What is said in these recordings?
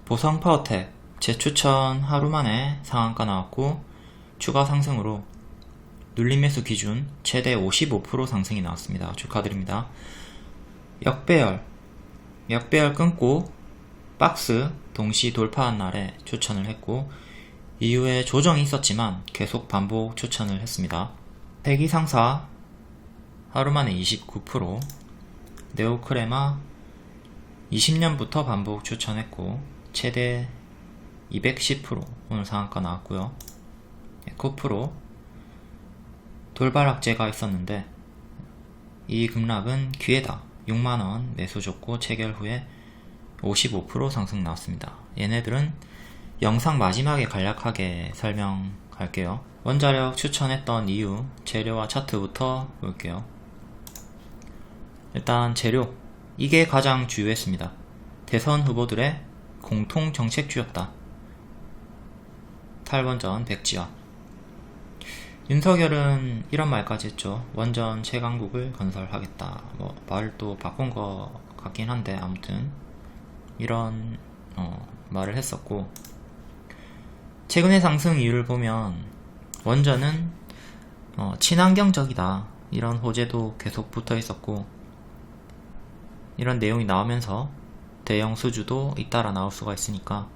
보성 파워텍 재추천 하루 만에 상한가 나왔고 추가 상승으로 눌림 매수 기준 최대 55% 상승이 나왔습니다. 축하드립니다. 역배열 끊고 박스 동시 돌파한 날에 추천을 했고 이후에 조정이 있었지만 계속 반복 추천을 했습니다. 대기상사 하루만에 29%, 네오크레마 20년부터 반복 추천했고 최대 210% 오늘 상한가 나왔고요. 에코프로 돌발악재가 있었는데 이 급락은 기회다. 6만원 매수 줬고 체결 후에 55% 상승 나왔습니다. 얘네들은 영상 마지막에 간략하게 설명할게요. 원자력 추천했던 이유 재료와 차트부터 볼게요. 일단 재료 이게 가장 주요했습니다. 대선 후보들의 공통 정책주였다. 탈원전 백지화. 윤석열은 이런 말까지 했죠. 원전 최강국을 건설하겠다. 뭐 말도 바꾼 것 같긴 한데 아무튼 이런 말을 했었고, 최근의 상승 이유를 보면 원전은 친환경적이다 이런 호재도 계속 붙어 있었고, 이런 내용이 나오면서 대형 수주도 잇따라 나올 수가 있으니까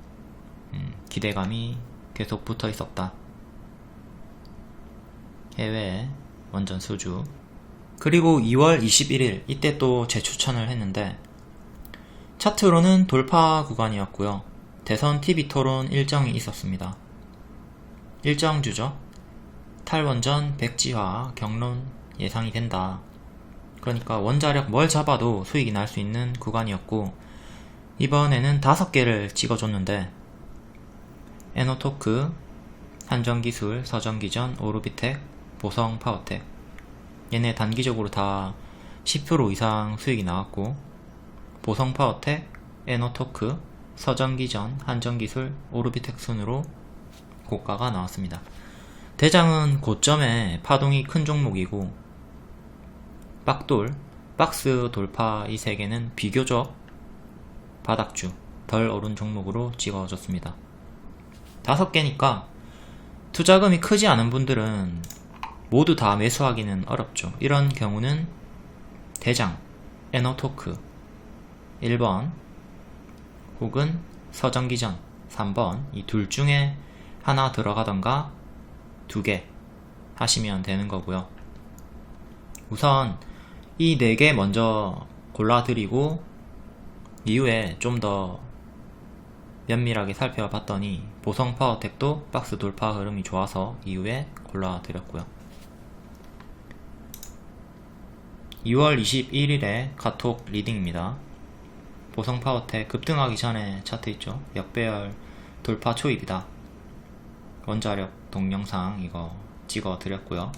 기대감이 계속 붙어 있었다. 해외 원전 수주. 그리고 2월 21일 이때 또 재추천을 했는데 차트로는 돌파 구간이었고요. 대선 TV 토론 일정이 있었습니다. 일정주죠. 탈원전 백지화 경론 예상이 된다. 그러니까 원자력 뭘 잡아도 수익이 날 수 있는 구간이었고, 이번에는 5개를 찍어줬는데 에너토크, 한전기술, 서전기전, 오르비텍, 보성파워텍 얘네 단기적으로 다 10% 이상 수익이 나왔고, 보성파워텍, 에너토크, 서전기전, 한전기술, 오르비텍 순으로 고가가 나왔습니다. 대장은 고점에 파동이 큰 종목이고, 빡돌, 박스 돌파 이 3개는 비교적 바닥주, 덜 오른 종목으로 찍어줬습니다. 5개니까 투자금이 크지 않은 분들은 모두 다 매수하기는 어렵죠. 이런 경우는 대장, 에너토크 1번 혹은 서전기전 3번 이 둘 중에 하나 들어가던가 2개 하시면 되는 거고요. 우선 이 4개 먼저 골라드리고 이후에 좀 더 면밀하게 살펴봤더니 보성파워텍도 박스 돌파 흐름이 좋아서 이후에 골라드렸고요. 2월 21일에 카톡 리딩입니다. 보성파워텍 급등하기 전에 차트 있죠. 역배열 돌파 초입이다. 원자력 동영상 이거 찍어드렸고요.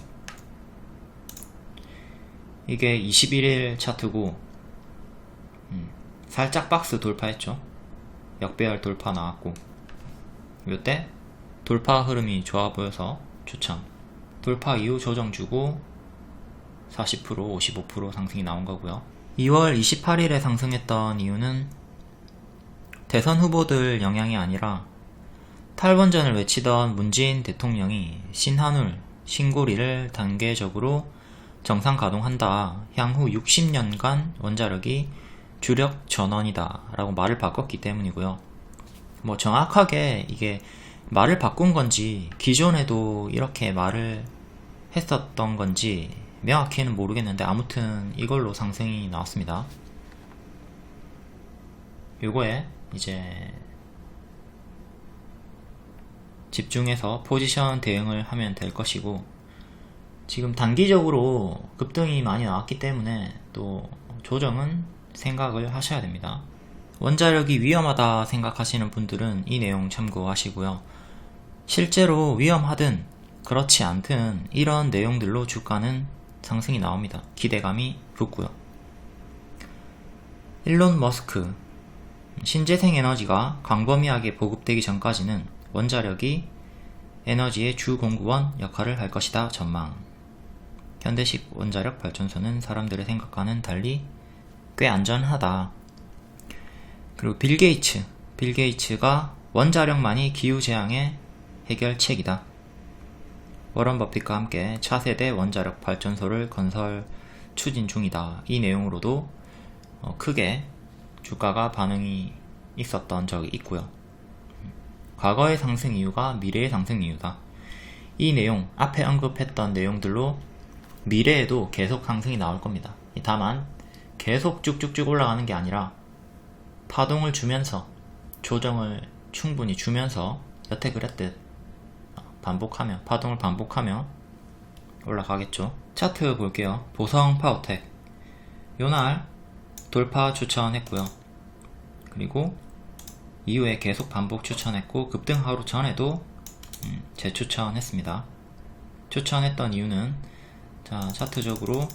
이게 21일 차트고 살짝 박스 돌파했죠. 역배열 돌파 나왔고, 이때 돌파 흐름이 좋아 보여서 추천. 돌파 이후 조정 주고 40% 55% 상승이 나온 거고요. 2월 28일에 상승했던 이유는 대선 후보들 영향이 아니라 탈원전을 외치던 문재인 대통령이 신한울, 신고리를 단계적으로 정상 가동한다. 향후 60년간 원자력이 주력 전원이다 라고 말을 바꿨기 때문이고요. 뭐 정확하게 이게 말을 바꾼 건지 기존에도 이렇게 말을 했었던 건지 명확히는 모르겠는데 아무튼 이걸로 상승이 나왔습니다. 요거에 이제 집중해서 포지션 대응을 하면 될 것이고, 지금 단기적으로 급등이 많이 나왔기 때문에 또 조정은 생각을 하셔야 됩니다. 원자력이 위험하다 생각하시는 분들은 이 내용 참고하시고요. 실제로 위험하든 그렇지 않든 이런 내용들로 주가는 상승이 나옵니다. 기대감이 붙고요. 일론 머스크, 신재생 에너지가 광범위하게 보급되기 전까지는 원자력이 에너지의 주 공급원 역할을 할 것이다 전망. 현대식 원자력 발전소는 사람들의 생각과는 달리 꽤 안전하다. 그리고 빌 빌 게이츠가 원자력만이 기후재앙의 해결책이다. 워런 버핏과 함께 차세대 원자력 발전소를 건설 추진 중이다. 이 내용으로도 크게 주가가 반응이 있었던 적이 있고요. 과거의 상승 이유가 미래의 상승 이유다. 이 내용, 앞에 언급했던 내용들로 미래에도 계속 상승이 나올 겁니다. 다만 계속 쭉쭉쭉 올라가는 게 아니라 파동을 주면서 조정을 충분히 주면서 여태 그랬듯 파동을 반복하며 올라가겠죠. 차트 볼게요. 보성 파워텍 요날 돌파 추천했고요. 그리고 이후에 계속 반복 추천했고 급등 하루 전에도 재추천했습니다. 추천했던 이유는 차트적으로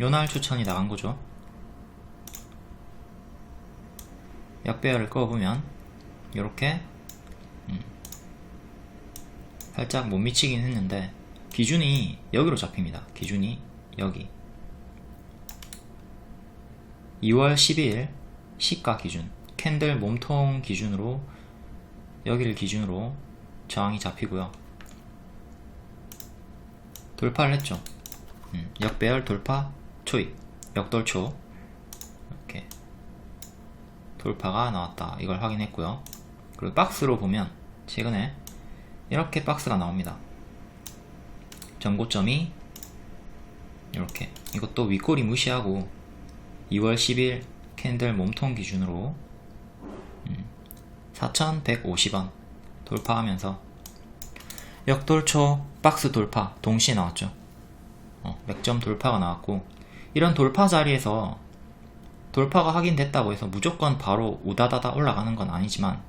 요날 추천이 나간 거죠. 역배열을 꺼보면 이렇게 살짝 못 미치긴 했는데 기준이 여기로 잡힙니다. 기준이 여기 2월 12일 시가 기준 캔들 몸통 기준으로 여기를 기준으로 저항이 잡히고요. 돌파를 했죠. 역배열 돌파 초입 역돌초 이렇게 돌파가 나왔다. 이걸 확인했고요. 그리고 박스로 보면 최근에 이렇게 박스가 나옵니다. 전고점이 이렇게 이것도 윗꼬리 무시하고 2월 10일 캔들 몸통 기준으로 4150원 돌파하면서 역돌초 박스 돌파 동시에 나왔죠. 맥점 돌파가 나왔고 이런 돌파 자리에서 돌파가 확인됐다고 해서 무조건 바로 우다다다 올라가는 건 아니지만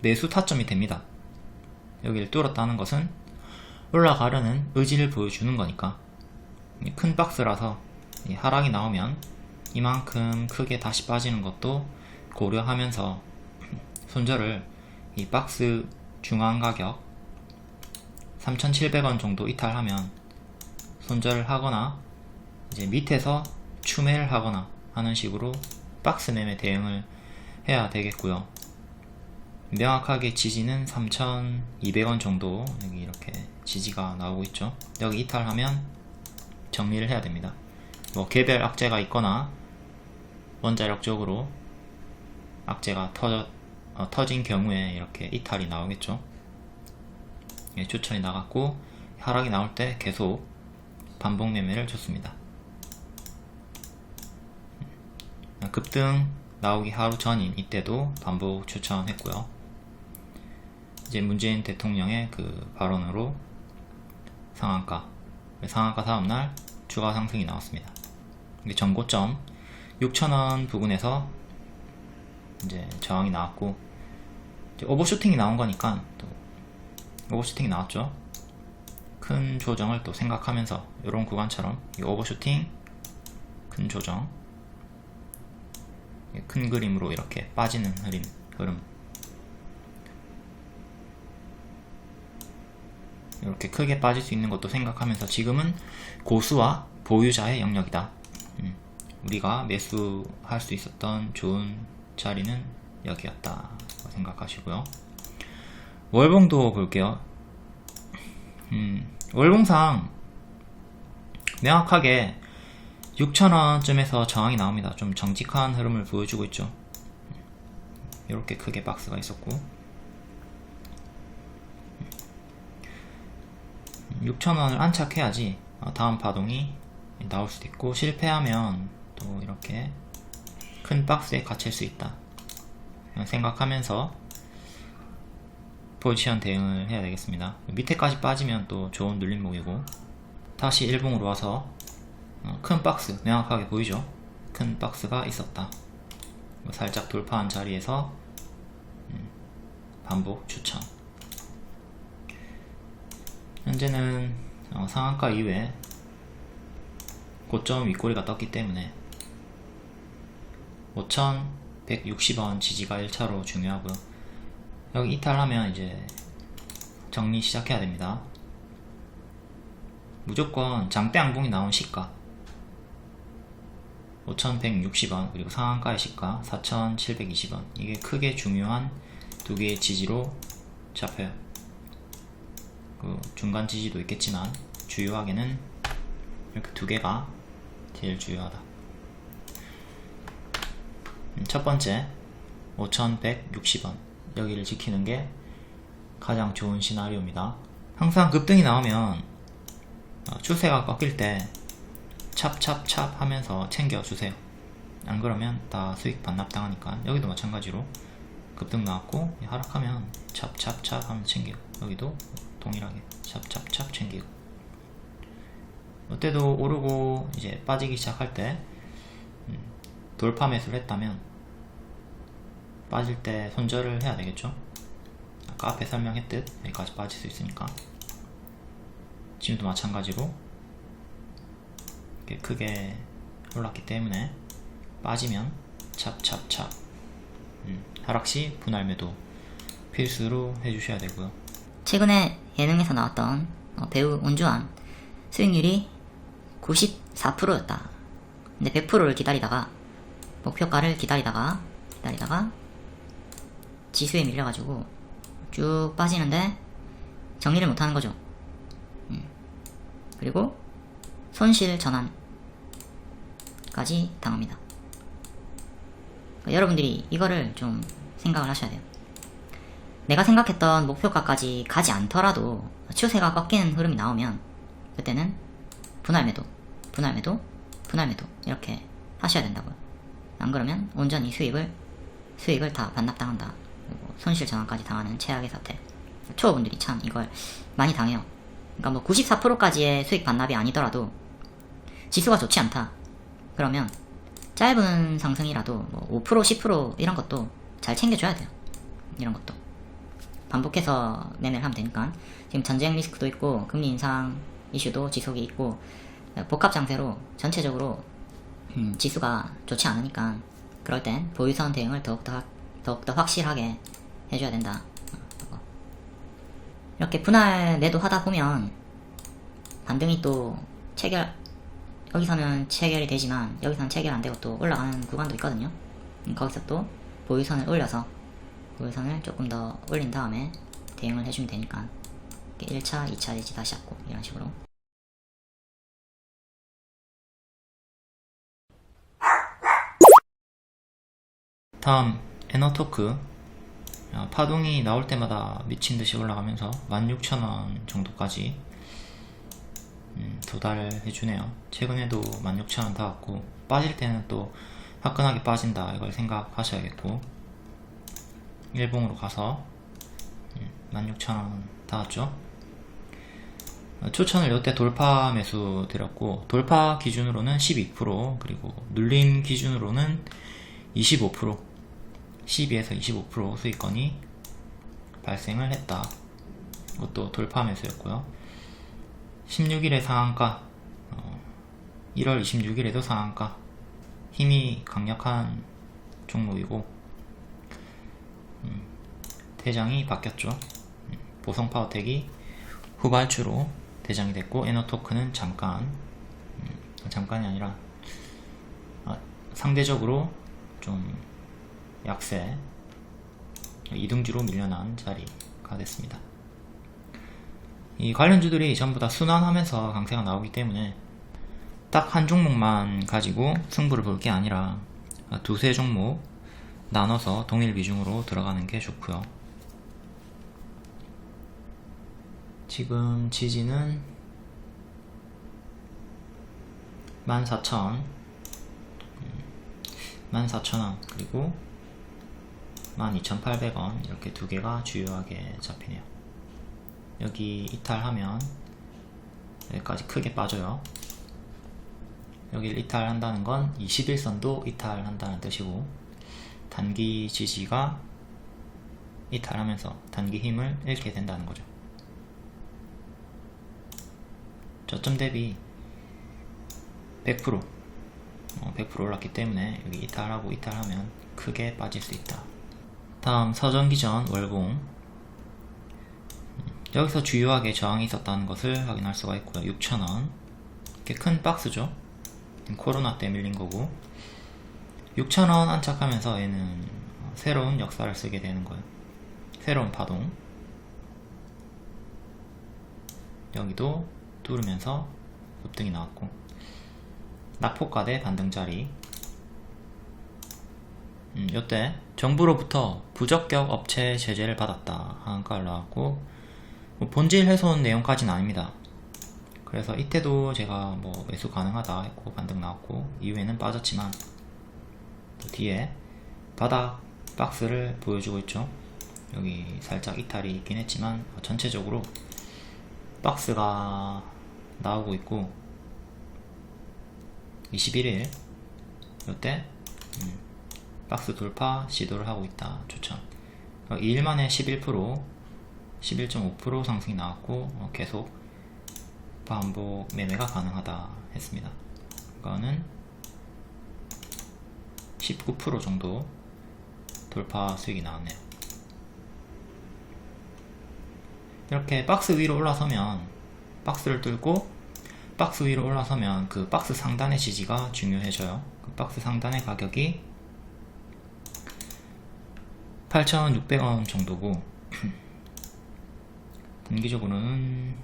매수 타점이 됩니다. 여기를 뚫었다는 것은 올라가려는 의지를 보여주는 거니까 큰 박스라서 하락이 나오면 이만큼 크게 다시 빠지는 것도 고려하면서 손절을 이 박스 중앙 가격 3,700원 정도 이탈하면 손절을 하거나 이제 밑에서 추매를 하거나 하는 식으로 박스 매매 대응을 해야 되겠고요. 명확하게 지지는 3,200원 정도 여기 이렇게 지지가 나오고 있죠. 여기 이탈하면 정리를 해야 됩니다. 뭐 개별 악재가 있거나 원자력적으로 악재가 터진 경우에 이렇게 이탈이 나오겠죠. 추천이 나갔고 하락이 나올 때 계속 반복 매매를 줬습니다. 급등 나오기 하루 전인 이때도 반복 추천했고요. 이제 문재인 대통령의 그 발언으로 상한가 다음날 추가 상승이 나왔습니다. 전고점 6,000원 부근에서 이제 저항이 나왔고 이제 오버슈팅이 나온 거니까 또 오버슈팅이 나왔죠. 큰 조정을 또 생각하면서 이런 구간처럼 이 오버슈팅 큰 조정 큰 그림으로 이렇게 빠지는 흐름 이렇게 크게 빠질 수 있는 것도 생각하면서 지금은 고수와 보유자의 영역이다. 우리가 매수할 수 있었던 좋은 자리는 여기였다 생각하시고요. 월봉도 볼게요. 월봉상 명확하게 6,000원쯤에서 저항이 나옵니다. 좀 정직한 흐름을 보여주고 있죠. 이렇게 크게 박스가 있었고 6,000원을 안착해야지 다음 파동이 나올 수도 있고 실패하면 또 이렇게 큰 박스에 갇힐 수 있다 생각하면서 포지션 대응을 해야 되겠습니다. 밑에까지 빠지면 또 좋은 눌림목이고 다시 일봉으로 와서 큰 박스 명확하게 보이죠. 큰 박스가 있었다. 살짝 돌파한 자리에서 반복 추천. 현재는 상한가 이후에 고점 윗꼬리가 떴기 때문에 5,160원 지지가 1차로 중요하고요. 여기 이탈하면 이제 정리 시작해야 됩니다. 무조건 장대 양봉이 나온 시가 5,160원, 그리고 상한가의 시가 4,720원. 이게 크게 중요한 두 개의 지지로 잡혀요. 그 중간 지지도 있겠지만 주요하게는 이렇게 두 개가 제일 주요하다. 첫 번째 5,160원, 여기를 지키는 게 가장 좋은 시나리오입니다. 항상 급등이 나오면 추세가 꺾일 때 찹찹찹 하면서 챙겨주세요. 안 그러면 다 수익 반납당하니까. 여기도 마찬가지로 급등 나왔고 하락하면 찹찹찹 하면서 챙기고, 여기도 동일하게 찹찹찹 챙기고. 이때도 오르고 이제 빠지기 시작할 때 돌파 매수를 했다면 빠질 때 손절을 해야 되겠죠. 아까 앞에 설명했듯 여기까지 빠질 수 있으니까. 지금도 마찬가지로 이렇게 크게 올랐기 때문에 빠지면 찹찹찹, 하락시 분할 매도 필수로 해주셔야 되고요. 최근에 예능에서 나왔던 배우 온주환 수익률이 94%였다. 근데 100%를 기다리다가 목표가를 기다리다가 지수에 밀려가지고 쭉 빠지는데 정리를 못하는 거죠. 그리고 손실 전환까지 당합니다. 그러니까 여러분들이 이거를 좀 생각을 하셔야 돼요. 내가 생각했던 목표가까지 가지 않더라도 추세가 꺾이는 흐름이 나오면 그때는 분할 매도 이렇게 하셔야 된다고요. 안 그러면 온전히 수익을 다 반납당한다. 그리고 손실 전환까지 당하는 최악의 사태. 초보분들이 참 이걸 많이 당해요. 그러니까 뭐 94%까지의 수익 반납이 아니더라도 지수가 좋지 않다. 그러면 짧은 상승이라도 뭐 5% 10% 이런 것도 잘 챙겨줘야 돼요. 이런 것도 반복해서 매매를 하면 되니까. 지금 전쟁 리스크도 있고 금리 인상 이슈도 지속이 있고 복합 장세로 전체적으로 지수가 좋지 않으니까 그럴 땐 보유선 대응을 더욱더 확실하게 해줘야 된다. 이렇게 분할 매도 하다 보면 반등이 또 여기서는 체결이 되지만 여기서는 체결 안 되고 또 올라가는 구간도 있거든요. 거기서 또 보유선을 올려서 보유선을 조금 더 올린 다음에 대응을 해주면 되니까 1차, 2차 지지 다시 잡고 이런 식으로. 다음 에너토크. 파동이 나올 때마다 미친듯이 올라가면서 16,000원 정도까지 도달해주네요. 최근에도 16,000원 닿았고, 빠질 때는 또 화끈하게 빠진다, 이걸 생각하셔야겠고, 일봉으로 가서 16,000원 닿았죠. 추천을 이때 돌파 매수 드렸고, 돌파 기준으로는 12%, 그리고 눌림 기준으로는 25%, 12에서 25% 수익권이 발생을 했다. 이것도 돌파 매수였고요. 16일의 상한가, 1월 26일에도 상한가, 힘이 강력한 종목이고, 대장이 바뀌었죠. 보성파워텍이 후발주로 대장이 됐고, 에너토크는 잠깐이 아니라 상대적으로 좀 약세, 이등주로 밀려난 자리가 됐습니다. 이 관련주들이 전부 다 순환하면서 강세가 나오기 때문에 딱 한 종목만 가지고 승부를 볼 게 아니라 두세 종목 나눠서 동일 비중으로 들어가는 게 좋고요. 지금 지지는 14,000원, 그리고 12,800원, 이렇게 두 개가 주요하게 잡히네요. 여기 이탈하면 여기까지 크게 빠져요. 여기를 이탈한다는 건 21선도 이탈한다는 뜻이고, 단기 지지가 이탈하면서 단기 힘을 잃게 된다는 거죠. 저점 대비 100% 올랐기 때문에 여기 이탈하면 크게 빠질 수 있다. 다음 서전기전 월봉. 여기서 주요하게 저항이 있었다는 것을 확인할 수가 있고요. 6,000원, 이렇게 큰 박스죠. 코로나 때 밀린 거고, 6,000원 안착하면서 얘는 새로운 역사를 쓰게 되는 거예요. 새로운 파동. 여기도 뚫으면서 급등이 나왔고, 낙폭과대 반등자리. 요때 정부로부터 부적격 업체 제재를 받았다 한가를 나왔고, 뭐 본질 훼손 내용까지는 아닙니다. 그래서 이때도 제가 뭐 매수 가능하다 했고 반등 나왔고, 이후에는 빠졌지만 또 뒤에 바닥 박스를 보여주고 있죠. 여기 살짝 이탈이 있긴 했지만 전체적으로 박스가 나오고 있고, 21일 요때 박스 돌파 시도를 하고 있다. 추천. 2일 만에 11%, 11.5% 상승이 나왔고, 계속 반복 매매가 가능하다 했습니다. 이거는 19% 정도 돌파 수익이 나왔네요. 이렇게 박스 위로 올라서면, 박스를 뚫고 박스 위로 올라서면 그 박스 상단의 지지가 중요해져요. 그 박스 상단의 가격이 8,600원 정도고, 단기적으로는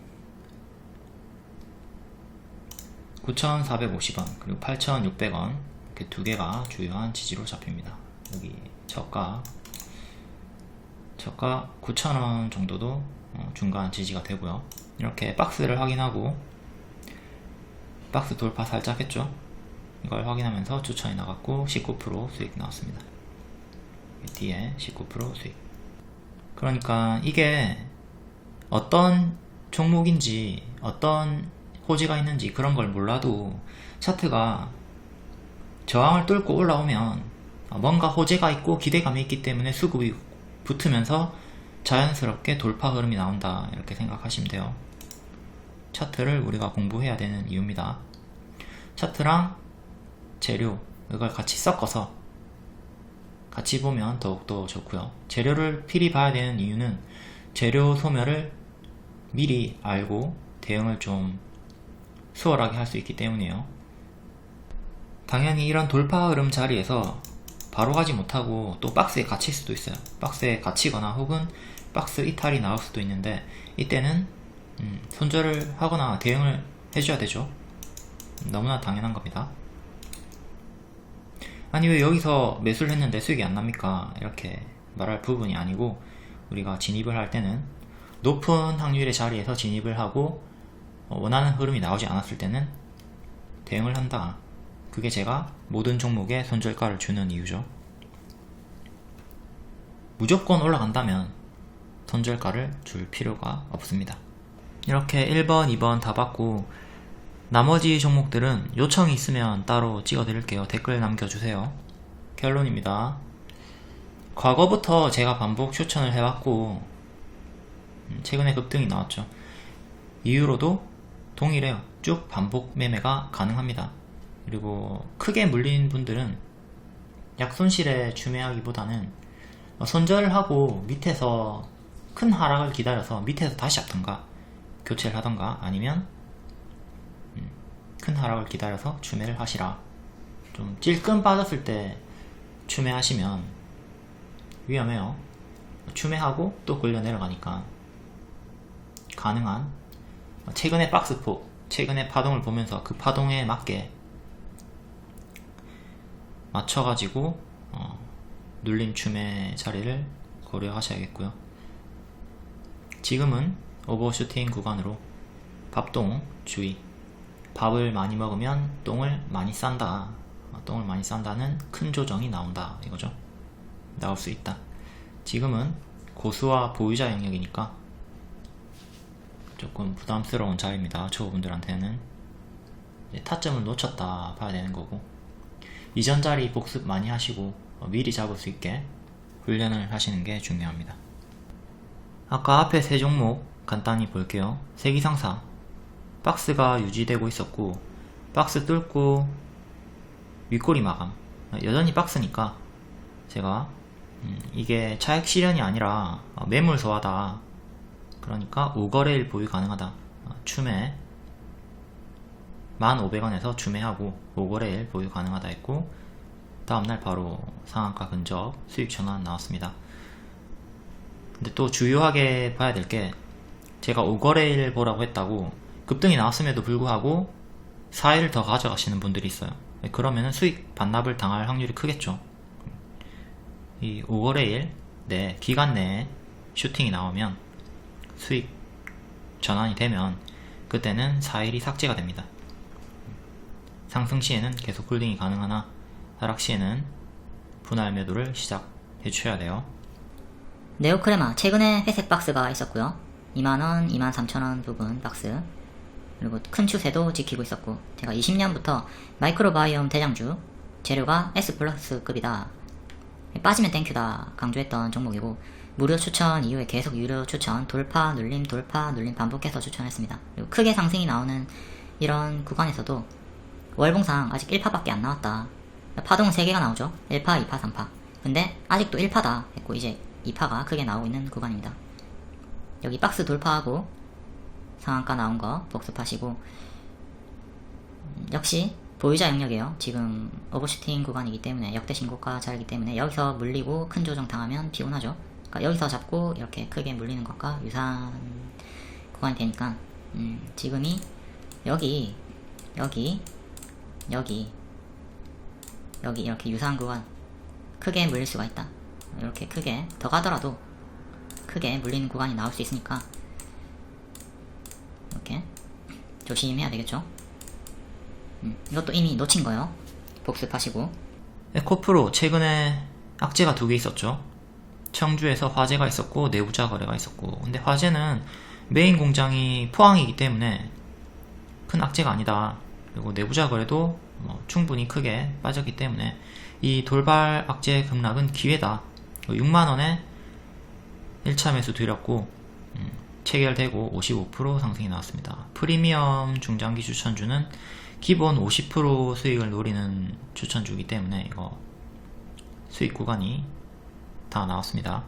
9,450원 그리고 8,600원 이렇게 두 개가 주요한 지지로 잡힙니다. 여기 저가 9,000원 정도도 중간 지지가 되고요. 이렇게 박스를 확인하고 박스 돌파 살짝 했죠. 이걸 확인하면서 추천이 나갔고 19% 수익 나왔습니다. 뒤에 19% 수익. 그러니까 이게 어떤 종목인지 어떤 호재가 있는지 그런 걸 몰라도 차트가 저항을 뚫고 올라오면 뭔가 호재가 있고 기대감이 있기 때문에 수급이 붙으면서 자연스럽게 돌파 흐름이 나온다, 이렇게 생각하시면 돼요. 차트를 우리가 공부해야 되는 이유입니다. 차트랑 재료 이걸 같이 섞어서 같이 보면 더욱더 좋고요. 재료를 필히 봐야 되는 이유는 재료 소멸을 미리 알고 대응을 좀 수월하게 할 수 있기 때문이에요. 당연히 이런 돌파 흐름 자리에서 바로 가지 못하고 또 박스에 갇힐 수도 있어요. 박스에 갇히거나 혹은 박스 이탈이 나올 수도 있는데, 이때는 손절을 하거나 대응을 해줘야 되죠. 너무나 당연한 겁니다. 아니 왜 여기서 매수를 했는데 수익이 안 납니까? 이렇게 말할 부분이 아니고, 우리가 진입을 할 때는 높은 확률의 자리에서 진입을 하고 원하는 흐름이 나오지 않았을 때는 대응을 한다. 그게 제가 모든 종목에 손절가를 주는 이유죠. 무조건 올라간다면 손절가를 줄 필요가 없습니다. 이렇게 1번, 2번 다 받고 나머지 종목들은 요청이 있으면 따로 찍어 드릴게요. 댓글 남겨주세요. 결론입니다. 과거부터 제가 반복 추천을 해왔고 최근에 급등이 나왔죠. 이후로도 동일해요. 쭉 반복 매매가 가능합니다. 그리고 크게 물린 분들은 약손실에 주매하기보다는 손절을 하고 밑에서 큰 하락을 기다려서 밑에서 다시 잡던가 교체를 하던가, 아니면 큰 하락을 기다려서 추매를 하시라. 좀 찔끔 빠졌을 때 추매하시면 위험해요. 추매하고 또 끌려 내려가니까. 가능한 최근의 박스폭, 최근의 파동을 보면서 그 파동에 맞게 맞춰가지고 눌림 추매 자리를 고려하셔야겠고요. 지금은 오버슈팅 구간으로 밥똥 주의. 밥을 많이 먹으면 똥을 많이 싼다. 똥을 많이 싼다는 큰 조정이 나온다 이거죠. 나올 수 있다. 지금은 고수와 보유자 영역이니까 조금 부담스러운 자리입니다. 초보분들한테는 이제 타점을 놓쳤다 봐야 되는 거고, 이전 자리 복습 많이 하시고 미리 잡을 수 있게 훈련을 하시는 게 중요합니다. 아까 앞에 세 종목 간단히 볼게요. 세기상사 박스가 유지되고 있었고, 박스 뚫고 윗꼬리 마감. 여전히 박스니까 제가 이게 차익 실현이 아니라 매물 소화다. 그러니까 5거래일 보유 가능하다. 추매 1,500원에서 주매하고 5거래일 보유 가능하다 했고, 다음날 바로 상한가 근접 수익 전환 나왔습니다. 근데 또 주요하게 봐야 될 게, 제가 5거래일 보라고 했다고 급등이 나왔음에도 불구하고 4일 더 가져가시는 분들이 있어요. 그러면은 수익 반납을 당할 확률이 크겠죠. 이 5거래일 내 기간 내에 슈팅이 나오면, 수익 전환이 되면 그때는 4일이 삭제가 됩니다. 상승 시에는 계속 홀딩이 가능하나 하락 시에는 분할 매도를 시작해 주셔야 돼요. 네오크레마 최근에 회색 박스가 있었고요. 2만원, 23,000원 부분 박스, 그리고 큰 추세도 지키고 있었고, 제가 20년부터 마이크로바이옴 대장주, 재료가 S+급이다, 빠지면 땡큐다 강조했던 종목이고, 무료 추천 이후에 계속 유료 추천, 돌파 눌림 반복해서 추천했습니다. 그리고 크게 상승이 나오는 이런 구간에서도 월봉상 아직 1파밖에 안 나왔다. 파동은 3개가 나오죠. 1파, 2파, 3파. 근데 아직도 1파다 했고, 이제 2파가 크게 나오고 있는 구간입니다. 여기 박스 돌파하고 상한가 나온 거 복습하시고, 역시 보유자 영역이에요. 지금 오버슈팅 구간이기 때문에, 역대 신고가 자리이기 때문에 여기서 물리고 큰 조정 당하면 피곤하죠. 그러니까 여기서 잡고 이렇게 크게 물리는 것과 유사한 구간이 되니까, 지금이 여기 이렇게 유사한 구간, 크게 물릴 수가 있다. 이렇게 크게 더 가더라도 크게 물리는 구간이 나올 수 있으니까 이렇게 조심해야 되겠죠. 이것도 이미 놓친 거예요. 복습하시고. 에코프로 최근에 악재가 2개 있었죠. 청주에서 화재가 있었고 내부자 거래가 있었고, 근데 화재는 메인 공장이 포항이기 때문에 큰 악재가 아니다. 그리고 내부자 거래도 충분히 크게 빠졌기 때문에 이 돌발 악재 급락은 기회다. 6만원에 1차 매수 드렸고, 체결되고 55% 상승이 나왔습니다. 프리미엄 중장기 추천주는 기본 50% 수익을 노리는 추천주이기 때문에 이거 수익 구간이 다 나왔습니다.